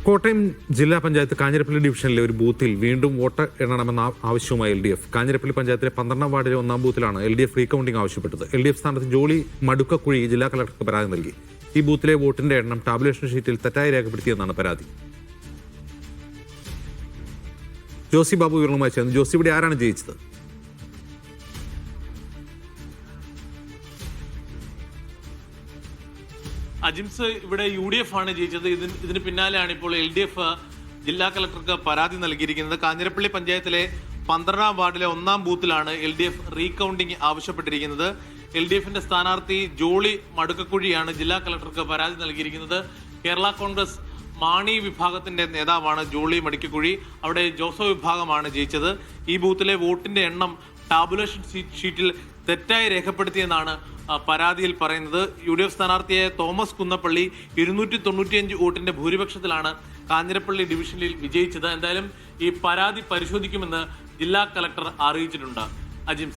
കോട്ടയം ജില്ലാ പഞ്ചായത്ത് കാഞ്ഞിരപ്പള്ളി ഡിവിഷനിലെ ഒരു ബൂത്തിൽ വീണ്ടും വോട്ട് എണ്ണണമെന്ന ആവശ്യവുമായി LDF. കാഞ്ഞിരപ്പള്ളി പഞ്ചായത്തിലെ 12ാം വാർഡിലെ 1ാം ബൂത്തിലാണ് LDF റീകൌണ്ടിംഗ് ആവശ്യപ്പെട്ടത്. LDF സ്ഥാനത്ത് ജോളി മടുക്കക്കുഴി ജില്ലാ കളക്ടർക്ക് പരാതി നൽകി. ഈ ബൂത്തിലെ വോട്ടിന്റെ എണ്ണം ടാബുലേഷൻ ഷീറ്റിൽ തെറ്റായി രേഖപ്പെടുത്തിയെന്നാണ് പരാതി. ജോസി ബാബു വിവരങ്ങളുമായി ചേർന്നു. ജോസി, ഇവിടെ ആരാണ് ജയിച്ചത്? അജിംസ്, ഇവിടെ UDF ആണ് ജയിച്ചത്. ഇതിന് പിന്നാലെയാണ് ഇപ്പോൾ LDF ജില്ലാ കളക്ടർക്ക് പരാതി നൽകിയിരിക്കുന്നത്. കാഞ്ഞിരപ്പള്ളി പഞ്ചായത്തിലെ 12ാം വാർഡിലെ 1ാം ബൂത്തിലാണ് LDF റീകൌണ്ടിംഗ് ആവശ്യപ്പെട്ടിരിക്കുന്നത്. LDFന്റെ സ്ഥാനാർത്ഥി ജോളി മടുക്കക്കുഴിയാണ് ജില്ലാ കളക്ടർക്ക് പരാതി നൽകിയിരിക്കുന്നത്. കേരള കോൺഗ്രസ് മാണി വിഭാഗത്തിന്റെ നേതാവാണ് ജോളി മടിക്കക്കുഴി. അവിടെ ജോസോ വിഭാഗമാണ് ജയിച്ചത്. ഈ ബൂത്തിലെ വോട്ടിന്റെ എണ്ണം ടാബുലേഷൻ ഷീറ്റിൽ തെറ്റായി രേഖപ്പെടുത്തിയെന്നാണ് പരാതിയിൽ പറയുന്നത്. UDF സ്ഥാനാർത്ഥിയായ തോമസ് കുന്നപ്പള്ളി 295 വോട്ടിന്റെ ഭൂരിപക്ഷത്തിലാണ് കാഞ്ഞിരപ്പള്ളി ഡിവിഷനിൽ വിജയിച്ചത്. എന്തായാലും ഈ പരാതി പരിശോധിക്കുമെന്ന് ജില്ലാ കളക്ടർ അറിയിച്ചിട്ടുണ്ട്. അജിംസ്.